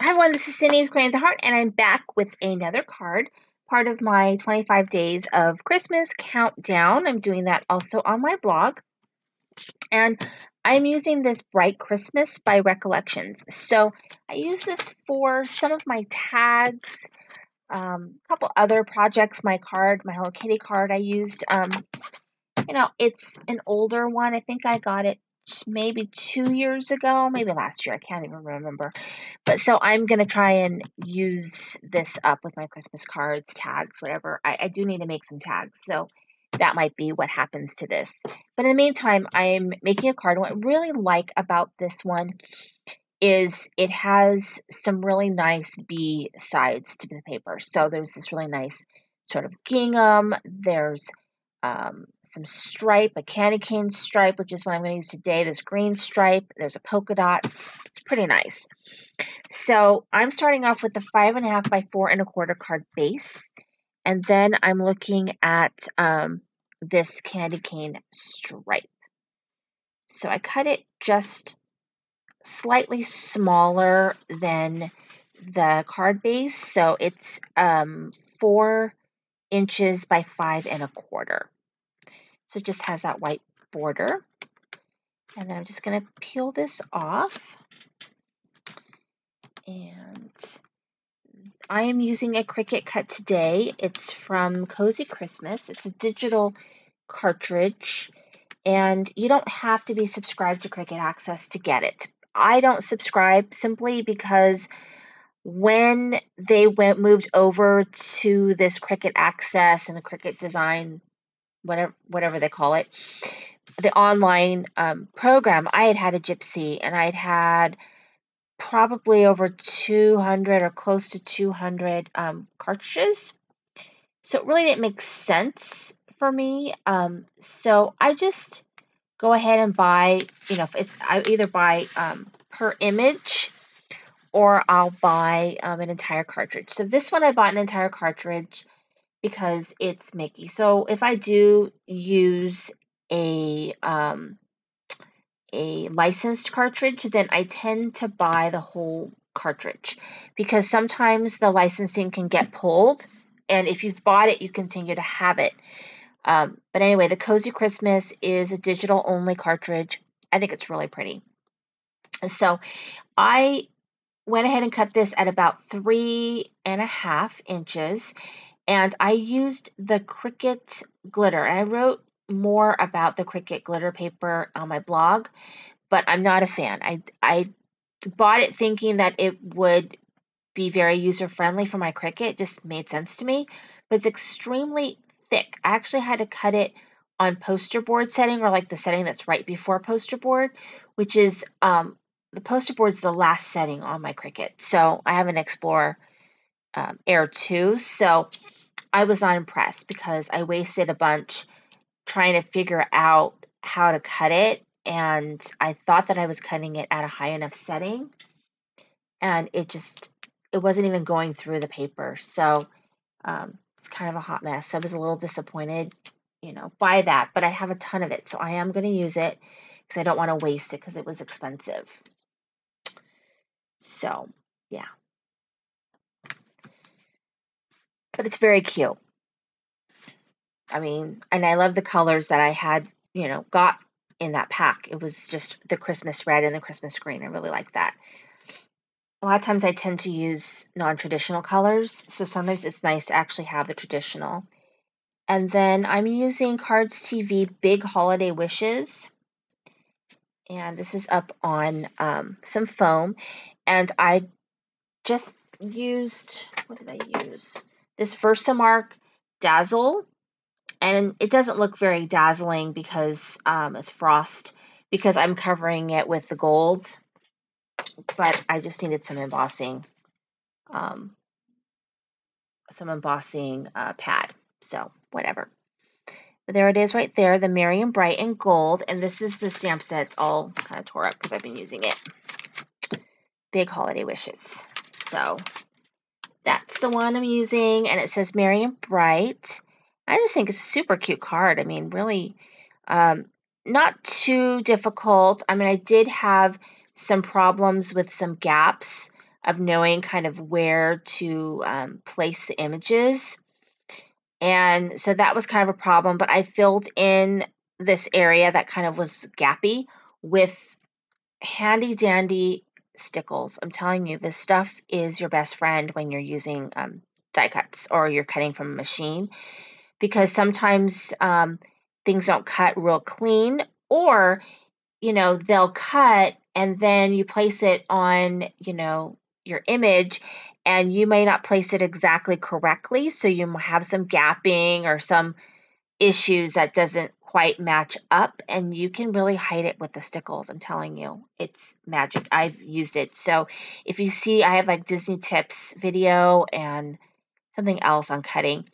Hi everyone, this is Cindy with Creating the Heart, and I'm back with another card, part of my 25 days of Christmas countdown. I'm doing that also on my blog, and I'm using this Bright Christmas by Recollections. So I use this for some of my tags, a couple other projects, my card, my Hello Kitty card I used. It's an older one. I think I got it maybe 2 years ago, maybe last year. I can't even remember. But so I'm going to try and use this up with my Christmas cards, tags, whatever. I do need to make some tags. So that might be what happens to this. But in the meantime, I'm making a card. What I really like about this one is it has some really nice B sides to the paper. So there's this really nice sort of gingham. There's some stripe, a candy cane stripe, which is what I'm going to use today. There's green stripe. There's a polka dot. It's pretty nice. So I'm starting off with the 5.5 by 4.25 card base. And then I'm looking at this candy cane stripe. So I cut it just slightly smaller than the card base. So it's 4 inches by 5.25. So it just has that white border. And then I'm just going to peel this off. And I am using a Cricut cut today. It's from Cozy Christmas. It's a digital cartridge. And you don't have to be subscribed to Cricut Access to get it. I don't subscribe simply because when they moved over to this Cricut Access and the Cricut Design, whatever they call it, the online program, I had a Gypsy, and I'd had probably over 200 or close to 200 cartridges. So it really didn't make sense for me. So I just go ahead and buy, I either buy per image, or I'll buy an entire cartridge. So this one I bought an entire cartridge because it's Mickey. So if I do use a licensed cartridge, then I tend to buy the whole cartridge because sometimes the licensing can get pulled, and if you've bought it, you continue to have it. But anyway, the Cozy Christmas is a digital only cartridge. I think it's really pretty. So I went ahead and cut this at about 3.5 inches, and I used the Cricut glitter. And I wrote more about the Cricut glitter paper on my blog, but I'm not a fan. I bought it thinking that it would be very user-friendly for my Cricut. It just made sense to me, but it's extremely thick. I actually had to cut it on poster board setting, or like the setting that's right before poster board, which is the poster board is the last setting on my Cricut. So I have an Explorer Air 2, so I was not impressed because I wasted a bunch trying to figure out how to cut it, and I thought that I was cutting it at a high enough setting, and it wasn't even going through the paper. So it's kind of a hot mess. So I was a little disappointed, by that, but I have a ton of it, so I am going to use it because I don't want to waste it because it was expensive. So yeah, but it's very cute. I mean, and I love the colors that I had, got in that pack. It was just the Christmas red and the Christmas green. I really like that. A lot of times I tend to use non-traditional colors, so sometimes it's nice to actually have the traditional. And then I'm using Cards TV Big Holiday Wishes. And this is up on some foam. And I just used, what did I use? This Versamark Dazzle. And it doesn't look very dazzling because it's frost, because I'm covering it with the gold. But I just needed some embossing pad. So whatever. But there it is right there, the Merry and Bright in gold. And this is the stamp set. It's all kind of tore up because I've been using it. Big Holiday Wishes. So that's the one I'm using. And it says Merry and Bright. I just think it's a super cute card. I mean, really not too difficult. I mean, I did have some problems with some gaps of knowing kind of where to place the images. And so that was kind of a problem, but I filled in this area that kind of was gappy with handy dandy stickles. I'm telling you, this stuff is your best friend when you're using die cuts or you're cutting from a machine, because sometimes things don't cut real clean, or they'll cut and then you place it on, your image, and you may not place it exactly correctly. So you have some gapping or some issues that doesn't quite match up, and you can really hide it with the stickles. I'm telling you, it's magic. I've used it. So if you see, I have like Disney tips video and something else on cutting,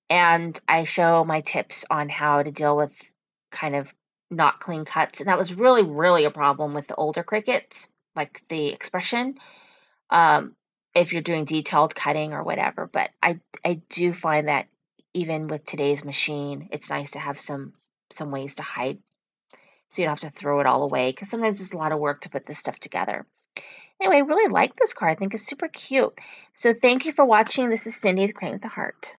and I show my tips on how to deal with kind of not clean cuts. And that was really, really a problem with the older Cricuts, like the expression, um, if you're doing detailed cutting or whatever. But I do find that even with today's machine, it's nice to have some ways to hide, so you don't have to throw it all away, because sometimes it's a lot of work to put this stuff together. Anyway, I really like this card. I think it's super cute. So thank you for watching. This is Cindy, the Crane with the Heart.